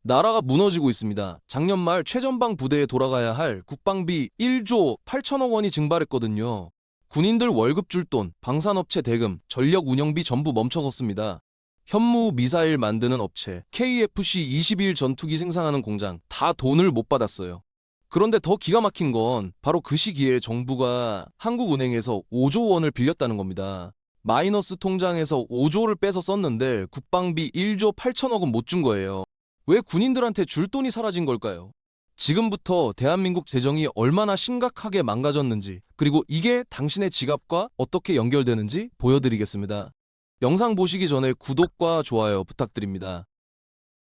나라가 무너지고 있습니다. 작년 말 최전방 부대에 돌아가야 할 국방비 1조 8천억 원이 증발했거든요. 군인들 월급 줄 돈, 방산업체 대금, 전력 운영비 전부 멈춰섰습니다. 현무 미사일 만드는 업체, KFC-21 전투기 생산하는 공장 다 돈을 못 받았어요. 그런데 더 기가 막힌 건 바로 그 시기에 정부가 한국은행에서 5조 원을 빌렸다는 겁니다. 마이너스 통장에서 5조를 빼서 썼는데 국방비 1조 8천억은 못 준 거예요. 왜 군인들한테 줄 돈이 사라진 걸까요? 지금부터 대한민국 재정이 얼마나 심각하게 망가졌는지, 그리고 이게 당신의 지갑과 어떻게 연결되는지 보여드리겠습니다. 영상 보시기 전에 구독과 좋아요 부탁드립니다.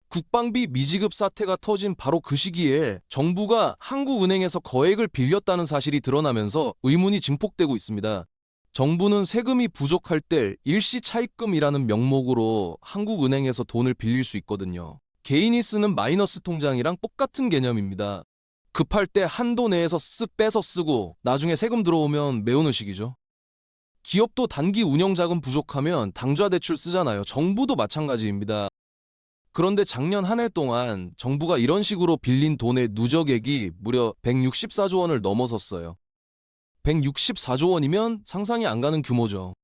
국방비 미지급 사태가 터진 바로 그 시기에 정부가 한국은행에서 거액을 빌렸다는 사실이 드러나면서 의문이 증폭되고 있습니다. 정부는 세금이 부족할 때 일시 차입금이라는 명목으로 한국은행에서 돈을 빌릴 수 있거든요. 개인이 쓰는 마이너스 통장이랑 똑같은 개념입니다. 급할 때 한도 내에서 쓱 빼서 쓰고 나중에 세금 들어오면 메우는 식이죠. 기업도 단기 운영자금 부족하면 당좌대출 쓰잖아요. 정부도 마찬가지입니다. 그런데 작년 한 해 동안 정부가 이런 식으로 빌린 돈의 누적액이 무려 164조 원을 넘어섰어요. 164조 원이면 상상이 안 가는 규모죠.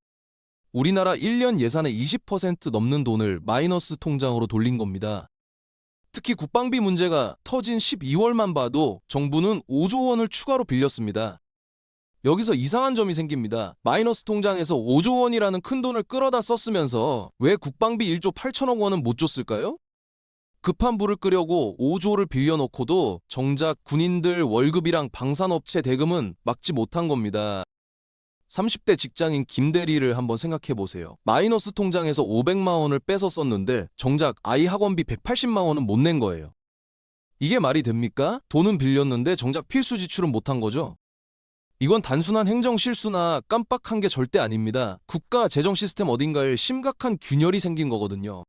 우리나라 1년 예산의 20% 넘는 돈을 마이너스 통장으로 돌린 겁니다. 특히 국방비 문제가 터진 12월만 봐도 정부는 5조 원을 추가로 빌렸습니다. 여기서 이상한 점이 생깁니다. 마이너스 통장에서 5조 원이라는 큰 돈을 끌어다 썼으면서 왜 국방비 1조 8천억 원은 못 줬을까요? 급한 불을 끄려고 5조를 빌려놓고도 정작 군인들 월급이랑 방산업체 대금은 막지 못한 겁니다. 30대 직장인 김대리를 한번 생각해 보세요. 마이너스 통장에서 500만 원을 빼서 썼는데 정작 아이 학원비 180만 원은 못 낸 거예요. 이게 말이 됩니까? 돈은 빌렸는데 정작 필수 지출은 못한 거죠. 이건 단순한 행정 실수나 깜빡한 게 절대 아닙니다. 국가 재정 시스템 어딘가에 심각한 균열이 생긴 거거든요.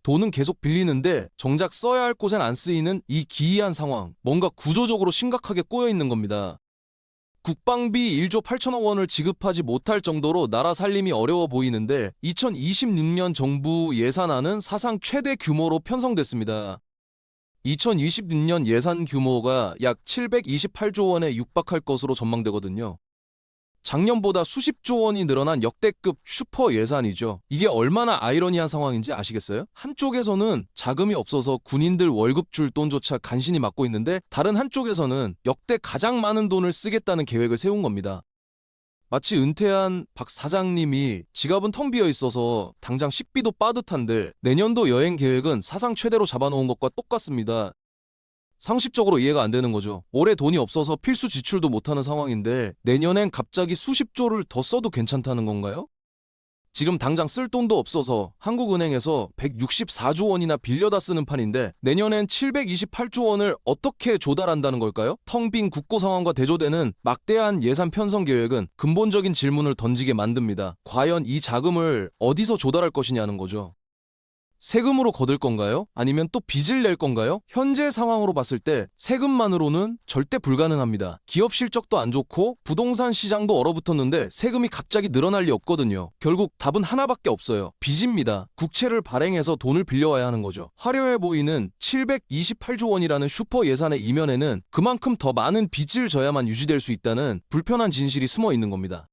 돈은 계속 빌리는데 정작 써야 할 곳엔 안 쓰이는 이 기이한 상황, 뭔가 구조적으로 심각하게 꼬여 있는 겁니다. 국방비 1조 8천억 원을 지급하지 못할 정도로 나라 살림이 어려워 보이는데 2026년 정부 예산안은 사상 최대 규모로 편성됐습니다. 2026년 예산 규모가 약 728조 원에 육박할 것으로 전망되거든요. 작년보다 수십조 원이 늘어난 역대급 슈퍼 예산이죠. 이게 얼마나 아이러니한 상황인지 아시겠어요? 한쪽에서는 자금이 없어서 군인들 월급 줄 돈조차 간신히 막고 있는데 다른 한쪽에서는 역대 가장 많은 돈을 쓰겠다는 계획을 세운 겁니다. 마치 은퇴한 박 사장님이 지갑은 텅 비어 있어서 당장 식비도 빠듯한데 내년도 여행 계획은 사상 최대로 잡아놓은 것과 똑같습니다. 상식적으로 이해가 안 되는 거죠. 올해 돈이 없어서 필수 지출도 못하는 상황인데 내년엔 갑자기 수십조를 더 써도 괜찮다는 건가요? 지금 당장 쓸 돈도 없어서 한국은행에서 164조 원이나 빌려다 쓰는 판인데 내년엔 728조 원을 어떻게 조달한다는 걸까요? 텅 빈 국고 상황과 대조되는 막대한 예산 편성 계획은 근본적인 질문을 던지게 만듭니다. 과연 이 자금을 어디서 조달할 것이냐는 거죠. 세금으로 거둘 건가요? 아니면 또 빚을 낼 건가요? 현재 상황으로 봤을 때 세금만으로는 절대 불가능합니다. 기업 실적도 안 좋고 부동산 시장도 얼어붙었는데 세금이 갑자기 늘어날 리 없거든요. 결국 답은 하나밖에 없어요. 빚입니다. 국채를 발행해서 돈을 빌려와야 하는 거죠. 화려해 보이는 728조 원이라는 슈퍼 예산의 이면에는 그만큼 더 많은 빚을 져야만 유지될 수 있다는 불편한 진실이 숨어 있는 겁니다.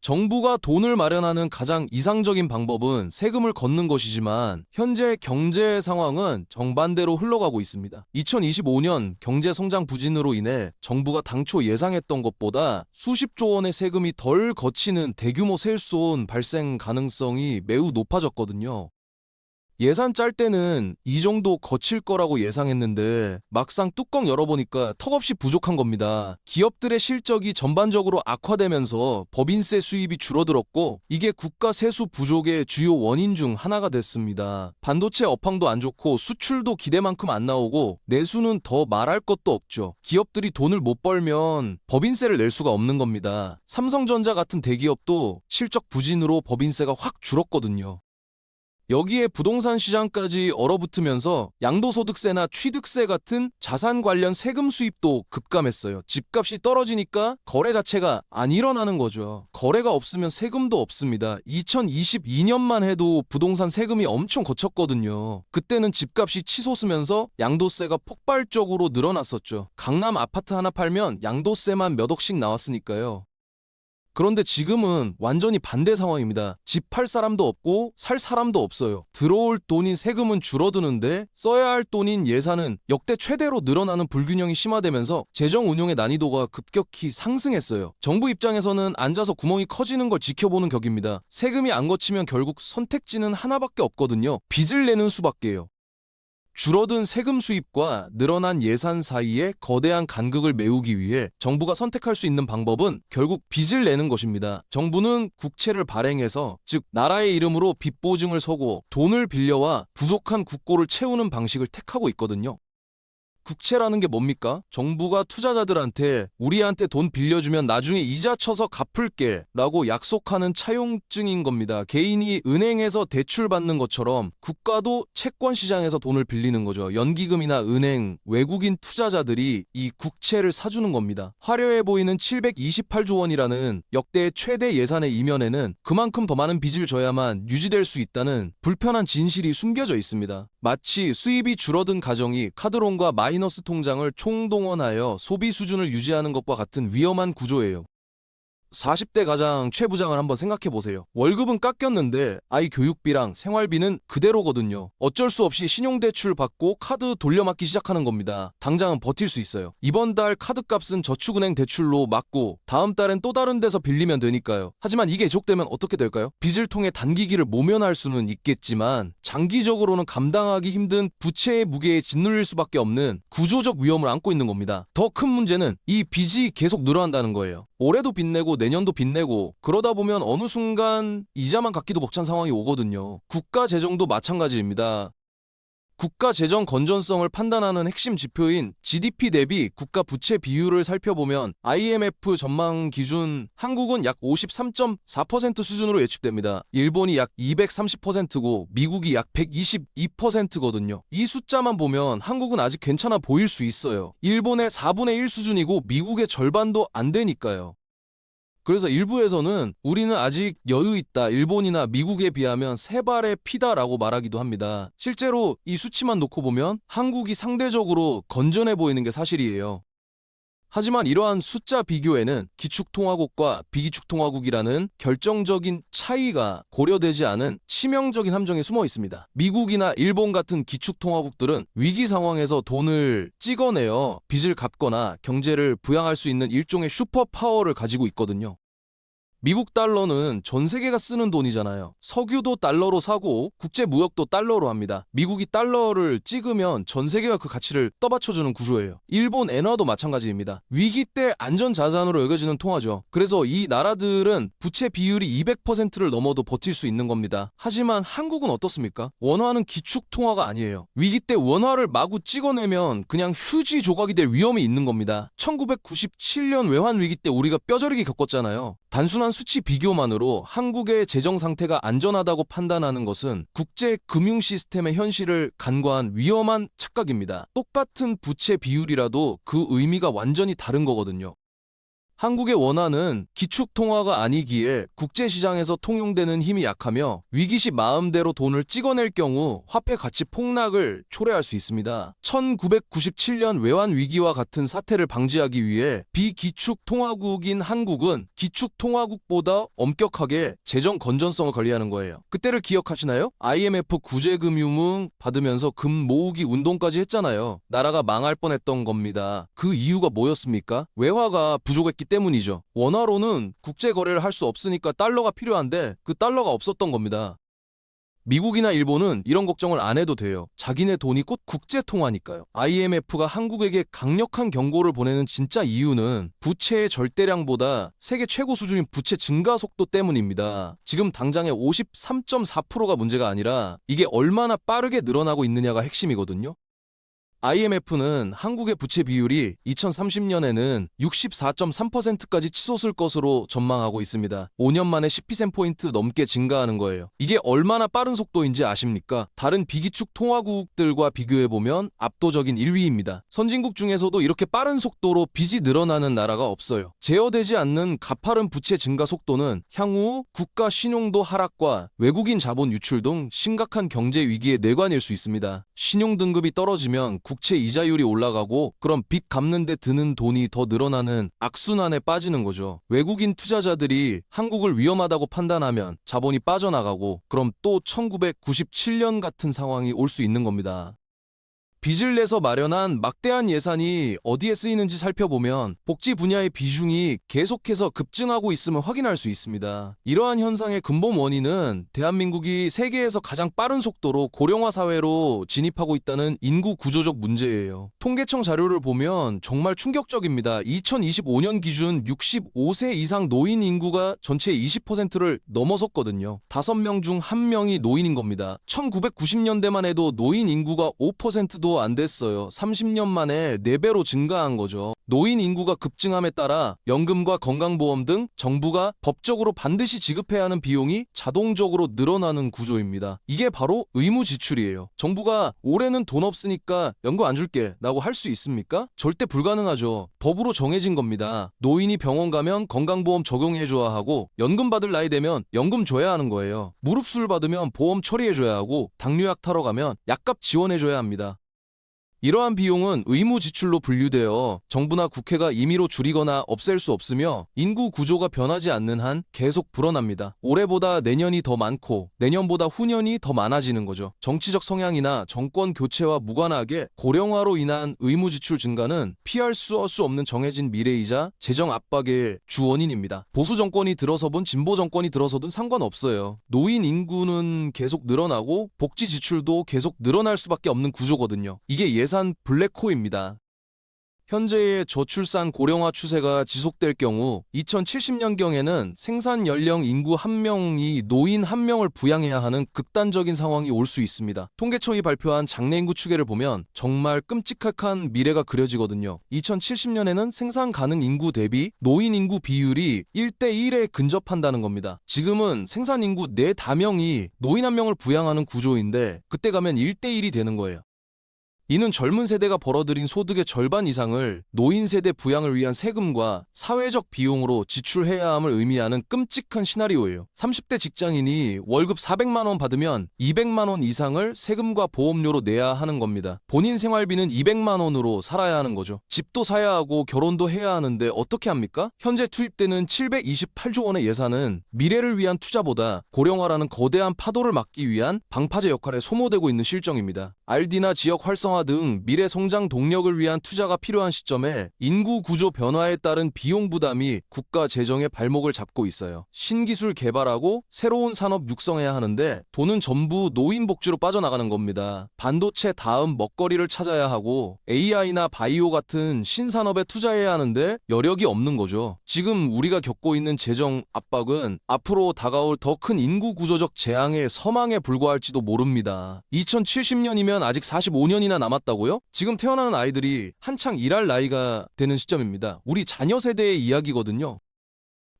정부가 돈을 마련하는 가장 이상적인 방법은 세금을 걷는 것이지만 현재 경제 상황은 정반대로 흘러가고 있습니다. 2025년 경제 성장 부진으로 인해 정부가 당초 예상했던 것보다 수십조 원의 세금이 덜 거치는 대규모 세수온 발생 가능성이 매우 높아졌거든요. 예산 짤 때는 이 정도 거칠 거라고 예상했는데 막상 뚜껑 열어보니까 턱없이 부족한 겁니다. 기업들의 실적이 전반적으로 악화되면서 법인세 수입이 줄어들었고 이게 국가 세수 부족의 주요 원인 중 하나가 됐습니다. 반도체 업황도 안 좋고 수출도 기대만큼 안 나오고 내수는 더 말할 것도 없죠. 기업들이 돈을 못 벌면 법인세를 낼 수가 없는 겁니다. 삼성전자 같은 대기업도 실적 부진으로 법인세가 확 줄었거든요. 여기에 부동산 시장까지 얼어붙으면서 양도소득세나 취득세 같은 자산 관련 세금 수입도 급감했어요. 집값이 떨어지니까 거래 자체가 안 일어나는 거죠. 거래가 없으면 세금도 없습니다. 2022년만 해도 부동산 세금이 엄청 거쳤거든요. 그때는 집값이 치솟으면서 양도세가 폭발적으로 늘어났었죠. 강남 아파트 하나 팔면 양도세만 몇 억씩 나왔으니까요. 그런데 지금은 완전히 반대 상황입니다. 집 팔 사람도 없고 살 사람도 없어요. 들어올 돈인 세금은 줄어드는데 써야 할 돈인 예산은 역대 최대로 늘어나는 불균형이 심화되면서 재정 운용의 난이도가 급격히 상승했어요. 정부 입장에서는 앉아서 구멍이 커지는 걸 지켜보는 격입니다. 세금이 안 거치면 결국 선택지는 하나밖에 없거든요. 빚을 내는 수밖에요. 줄어든 세금 수입과 늘어난 예산 사이에 거대한 간극을 메우기 위해 정부가 선택할 수 있는 방법은 결국 빚을 내는 것입니다. 정부는 국채를 발행해서, 즉 나라의 이름으로 빚 보증을 서고 돈을 빌려와 부족한 국고를 채우는 방식을 택하고 있거든요. 국채라는 게 뭡니까? 정부가 투자자들한테 우리한테 돈 빌려주면 나중에 이자 쳐서 갚을게 라고 약속하는 차용증인 겁니다. 개인이 은행에서 대출 받는 것처럼 국가도 채권 시장에서 돈을 빌리는 거죠. 연기금이나 은행, 외국인 투자자들이 이 국채를 사주는 겁니다. 화려해 보이는 728조 원이라는 역대 최대 예산의 이면에는 그만큼 더 많은 빚을 져야만 유지될 수 있다는 불편한 진실이 숨겨져 있습니다. 마치 수입이 줄어든 가정이 카드론과 마이너스 통장을 총동원하여 소비 수준을 유지하는 것과 같은 위험한 구조예요. 40대 가장 최부장을 한번 생각해 보세요. 월급은 깎였는데 아이 교육비랑 생활비는 그대로거든요. 어쩔 수 없이 신용대출 받고 카드 돌려막기 시작하는 겁니다. 당장은 버틸 수 있어요. 이번 달 카드값은 저축은행 대출로 막고 다음 달엔 또 다른 데서 빌리면 되니까요. 하지만 이게 지속되면 어떻게 될까요? 빚을 통해 단기기를 모면할 수는 있겠지만 장기적으로는 감당하기 힘든 부채의 무게에 짓눌릴 수밖에 없는 구조적 위험을 안고 있는 겁니다. 더 큰 문제는 이 빚이 계속 늘어난다는 거예요. 올해도 빚내고 내년도 빚내고 그러다 보면 어느 순간 이자만 갚기도 벅찬 상황이 오거든요. 국가 재정도 마찬가지입니다. 국가 재정 건전성을 판단하는 핵심 지표인 GDP 대비 국가 부채 비율을 살펴보면 IMF 전망 기준 한국은 약 53.4% 수준으로 예측됩니다. 일본이 약 230%고 미국이 약 122%거든요. 이 숫자만 보면 한국은 아직 괜찮아 보일 수 있어요. 일본의 4분의 1 수준이고 미국의 절반도 안 되니까요. 그래서 일부에서는 우리는 아직 여유 있다, 일본이나 미국에 비하면 세 발의 피다라고 말하기도 합니다. 실제로 이 수치만 놓고 보면 한국이 상대적으로 건전해 보이는 게 사실이에요. 하지만 이러한 숫자 비교에는 기축통화국과 비기축통화국이라는 결정적인 차이가 고려되지 않은 치명적인 함정이 숨어 있습니다. 미국이나 일본 같은 기축통화국들은 위기 상황에서 돈을 찍어내어 빚을 갚거나 경제를 부양할 수 있는 일종의 슈퍼파워를 가지고 있거든요. 미국 달러는 전 세계가 쓰는 돈이잖아요. 석유도 달러로 사고 국제 무역도 달러로 합니다. 미국이 달러를 찍으면 전 세계가 그 가치를 떠받쳐주는 구조예요. 일본 엔화도 마찬가지입니다. 위기 때 안전자산으로 여겨지는 통화죠. 그래서 이 나라들은 부채 비율이 200%를 넘어도 버틸 수 있는 겁니다. 하지만 한국은 어떻습니까? 원화는 기축 통화가 아니에요. 위기 때 원화를 마구 찍어내면 그냥 휴지 조각이 될 위험이 있는 겁니다. 1997년 외환 위기 때 우리가 뼈저리게 겪었잖아요. 단순한 수치 비교만으로 한국의 재정 상태가 안전하다고 판단하는 것은 국제 금융 시스템의 현실을 간과한 위험한 착각입니다. 똑같은 부채 비율이라도 그 의미가 완전히 다른 거거든요. 한국의 원화는 기축 통화가 아니기에 국제시장에서 통용되는 힘이 약하며 위기시 마음대로 돈을 찍어낼 경우 화폐 가치 폭락을 초래할 수 있습니다. 1997년 외환 위기와 같은 사태를 방지하기 위해 비기축 통화국인 한국은 기축 통화국보다 엄격하게 재정 건전성을 관리하는 거예요. 그때를 기억하시나요? IMF 구제금융 받으면서 금 모으기 운동까지 했잖아요. 나라가 망할 뻔했던 겁니다. 그 이유가 뭐였습니까? 외화가 부족했기 때문이죠. 원화로는 국제 거래를 할 수 없으니까 달러가 필요한데 그 달러가 없었던 겁니다. 미국이나 일본은 이런 걱정을 안 해도 돼요. 자기네 돈이 곧 국제 통화니까요. IMF가 한국에게 강력한 경고를 보내는 진짜 이유는 부채의 절대량보다 세계 최고 수준인 부채 증가 속도 때문입니다. 지금 당장의 53.4%가 문제가 아니라 이게 얼마나 빠르게 늘어나고 있느냐가 핵심이거든요. IMF는 한국의 부채 비율이 2030년에는 64.3%까지 치솟을 것으로 전망하고 있습니다. 5년 만에 10%포인트 넘게 증가하는 거예요. 이게 얼마나 빠른 속도인지 아십니까? 다른 비기축 통화국들과 비교해보면 압도적인 1위입니다. 선진국 중에서도 이렇게 빠른 속도로 빚이 늘어나는 나라가 없어요. 제어되지 않는 가파른 부채 증가 속도는 향후 국가 신용도 하락과 외국인 자본 유출 등 심각한 경제 위기의 뇌관일 수 있습니다. 신용 등급이 떨어지면 국채 이자율이 올라가고 그럼 빚 갚는 데 드는 돈이 더 늘어나는 악순환에 빠지는 거죠. 외국인 투자자들이 한국을 위험하다고 판단하면 자본이 빠져나가고 그럼 또 1997년 같은 상황이 올 수 있는 겁니다. 빚을 내서 마련한 막대한 예산이 어디에 쓰이는지 살펴보면 복지 분야의 비중이 계속해서 급증하고 있음을 확인할 수 있습니다. 이러한 현상의 근본 원인은 대한민국이 세계에서 가장 빠른 속도로 고령화 사회로 진입하고 있다는 인구 구조적 문제예요. 통계청 자료를 보면 정말 충격적입니다. 2025년 기준 65세 이상 노인 인구가 전체의 20%를 넘어섰거든요. 5명 중 1명이 노인인 겁니다. 1990년대만 해도 노인 인구가 5%도 안 됐어요. 30년 만에 4배로 증가한 거죠. 노인 인구가 급증함에 따라 연금과 건강보험 등 정부가 법적으로 반드시 지급해야 하는 비용이 자동적으로 늘어나는 구조입니다. 이게 바로 의무 지출이에요. 정부가 올해는 돈 없으니까 연금 안 줄게 라고 할 수 있습니까? 절대 불가능하죠. 법으로 정해진 겁니다. 노인이 병원 가면 건강보험 적용해줘야 하고 연금 받을 나이 되면 연금 줘야 하는 거예요. 무릎수술 받으면 보험 처리해줘야 하고 당뇨약 타러 가면 약값 지원해줘야 합니다. 이러한 비용은 의무 지출로 분류되어 정부나 국회가 임의로 줄이거나 없앨 수 없으며 인구 구조가 변하지 않는 한 계속 불어납니다. 올해보다 내년이 더 많고 내년보다 후년이 더 많아지는 거죠. 정치적 성향이나 정권 교체와 무관하게 고령화로 인한 의무 지출 증가는 피할 수 없는 정해진 미래이자 재정 압박의 주 원인입니다. 보수 정권이 들어서든 진보 정권이 들어서든 상관없어요. 노인 인구는 계속 늘어나고 복지 지출도 계속 늘어날 수밖에 없는 구조거든요. 이게 예산 블랙홀입니다. 현재의 저출산 고령화 추세가 지속될 경우 2070년경에는 생산 연령 인구 1명이 노인 1명을 부양해야 하는 극단적인 상황이 올 수 있습니다. 통계청이 발표한 장래 인구 추계를 보면 정말 끔찍한 미래가 그려지거든요. 2070년에는 생산 가능 인구 대비 노인 인구 비율이 1대1에 근접한다는 겁니다. 지금은 생산 인구 4다명이 노인 1명을 부양하는 구조인데 그때 가면 1대1이 되는 거예요. 이는 젊은 세대가 벌어들인 소득의 절반 이상을 노인 세대 부양을 위한 세금과 사회적 비용으로 지출해야 함을 의미하는 끔찍한 시나리오예요. 30대 직장인이 월급 400만 원 받으면 200만 원 이상을 세금과 보험료로 내야 하는 겁니다. 본인 생활비는 200만 원으로 살아야 하는 거죠. 집도 사야 하고 결혼도 해야 하는데 어떻게 합니까? 현재 투입되는 728조 원의 예산은 미래를 위한 투자보다 고령화라는 거대한 파도를 막기 위한 방파제 역할에 소모되고 있는 실정입니다. RD나 지역 활성화 등 미래 성장 동력을 위한 투자가 필요한 시점에 인구 구조 변화에 따른 비용 부담이 국가 재정의 발목을 잡고 있어요. 신기술 개발하고 새로운 산업 육성해야 하는데 돈은 전부 노인 복지로 빠져나가는 겁니다. 반도체 다음 먹거리를 찾아야 하고 AI나 바이오 같은 신산업에 투자해야 하는데 여력이 없는 거죠. 지금 우리가 겪고 있는 재정 압박은 앞으로 다가올 더 큰 인구 구조적 재앙의 서망에 불과할지도 모릅니다. 2070년이면 아직 45년이나 남았다고요? 지금 태어나는 아이들이 한창 일할 나이가 되는 시점입니다. 우리 자녀 세대의 이야기거든요.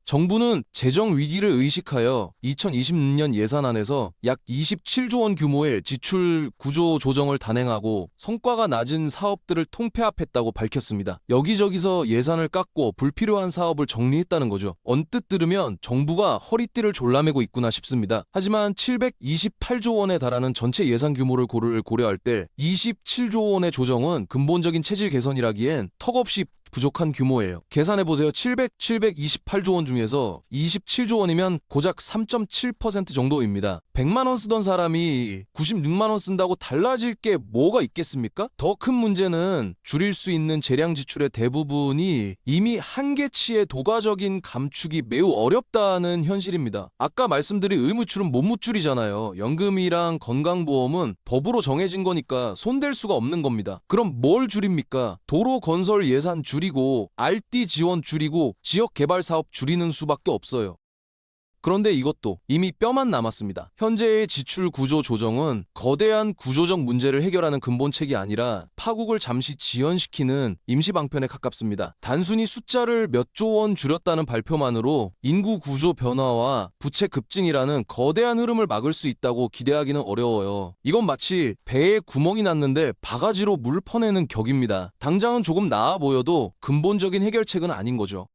정부는 재정 위기를 의식하여 2026년 예산안에서 약 27조 원 규모의 지출 구조 조정을 단행하고 성과가 낮은 사업들을 통폐합했다고 밝혔습니다. 여기저기서 예산을 깎고 불필요한 사업을 정리했다는 거죠. 언뜻 들으면 정부가 허리띠를 졸라매고 있구나 싶습니다. 하지만 728조 원에 달하는 전체 예산 규모를 고려할 때 27조 원의 조정은 근본적인 체질 개선이라기엔 턱없이 부족한 규모예요. 계산해보세요. 728조 원 중에서 27조 원이면 고작 3.7% 정도입니다. 100만 원 쓰던 사람이 96만 원 쓴다고 달라질 게 뭐가 있겠습니까? 더 큰 문제는 줄일 수 있는 재량 지출의 대부분이 이미 한계치의 도가적인 감축이 매우 어렵다는 현실입니다. 아까 말씀드린 의무출은 못무출이잖아요. 연금이랑 건강보험은 법으로 정해진 거니까 손댈 수가 없는 겁니다. 그럼 뭘 줄입니까? 도로 건설 예산 줄이고 RD 지원 줄이고 지역 개발 사업 줄이는 수밖에 없어요. 그런데 이것도 이미 뼈만 남았습니다. 현재의 지출 구조 조정은 거대한 구조적 문제를 해결하는 근본책이 아니라 파국을 잠시 지연시키는 임시 방편에 가깝습니다. 단순히 숫자를 몇 조 원 줄였다는 발표만으로 인구 구조 변화와 부채 급증이라는 거대한 흐름을 막을 수 있다고 기대하기는 어려워요. 이건 마치 배에 구멍이 났는데 바가지로 물 퍼내는 격입니다. 당장은 조금 나아 보여도 근본적인 해결책은 아닌 거죠.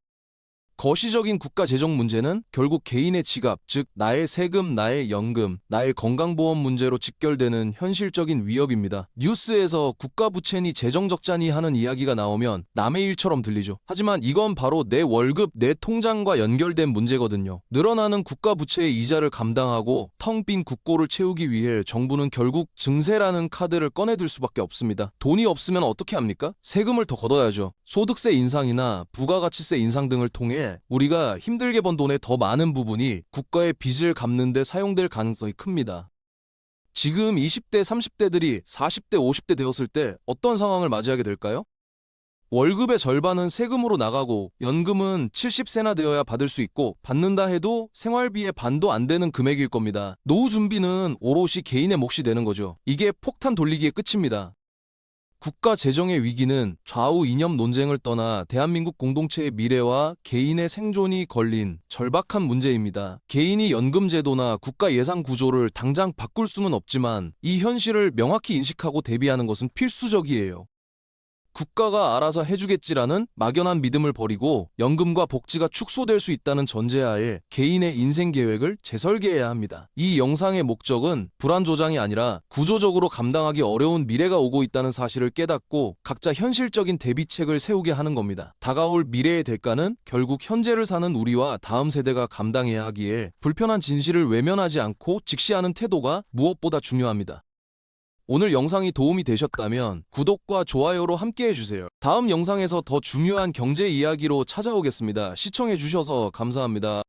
거시적인 국가 재정 문제는 결국 개인의 지갑, 즉 나의 세금, 나의 연금, 나의 건강보험 문제로 직결되는 현실적인 위협입니다. 뉴스에서 국가 부채니 재정 적자니 하는 이야기가 나오면 남의 일처럼 들리죠. 하지만 이건 바로 내 월급, 내 통장과 연결된 문제거든요. 늘어나는 국가 부채의 이자를 감당하고 텅 빈 국고를 채우기 위해 정부는 결국 증세라는 카드를 꺼내들 수밖에 없습니다. 돈이 없으면 어떻게 합니까? 세금을 더 걷어야죠. 소득세 인상이나 부가가치세 인상 등을 통해 우리가 힘들게 번 돈의 더 많은 부분이 국가의 빚을 갚는 데 사용될 가능성이 큽니다. 지금 20대, 30대들이 40대, 50대 되었을 때 어떤 상황을 맞이하게 될까요? 월급의 절반은 세금으로 나가고 연금은 70세나 되어야 받을 수 있고 받는다 해도 생활비의 반도 안 되는 금액일 겁니다. 노후 준비는 오롯이 개인의 몫이 되는 거죠. 이게 폭탄 돌리기의 끝입니다. 국가 재정의 위기는 좌우 이념 논쟁을 떠나 대한민국 공동체의 미래와 개인의 생존이 걸린 절박한 문제입니다. 개인이 연금제도나 국가 예산 구조를 당장 바꿀 수는 없지만 이 현실을 명확히 인식하고 대비하는 것은 필수적이에요. 국가가 알아서 해주겠지라는 막연한 믿음을 버리고 연금과 복지가 축소될 수 있다는 전제하에 개인의 인생 계획을 재설계해야 합니다. 이 영상의 목적은 불안 조장이 아니라 구조적으로 감당하기 어려운 미래가 오고 있다는 사실을 깨닫고 각자 현실적인 대비책을 세우게 하는 겁니다. 다가올 미래의 대가는 결국 현재를 사는 우리와 다음 세대가 감당해야 하기에 불편한 진실을 외면하지 않고 직시하는 태도가 무엇보다 중요합니다. 오늘 영상이 도움이 되셨다면 구독과 좋아요로 함께 해주세요. 다음 영상에서 더 중요한 경제 이야기로 찾아오겠습니다. 시청해주셔서 감사합니다.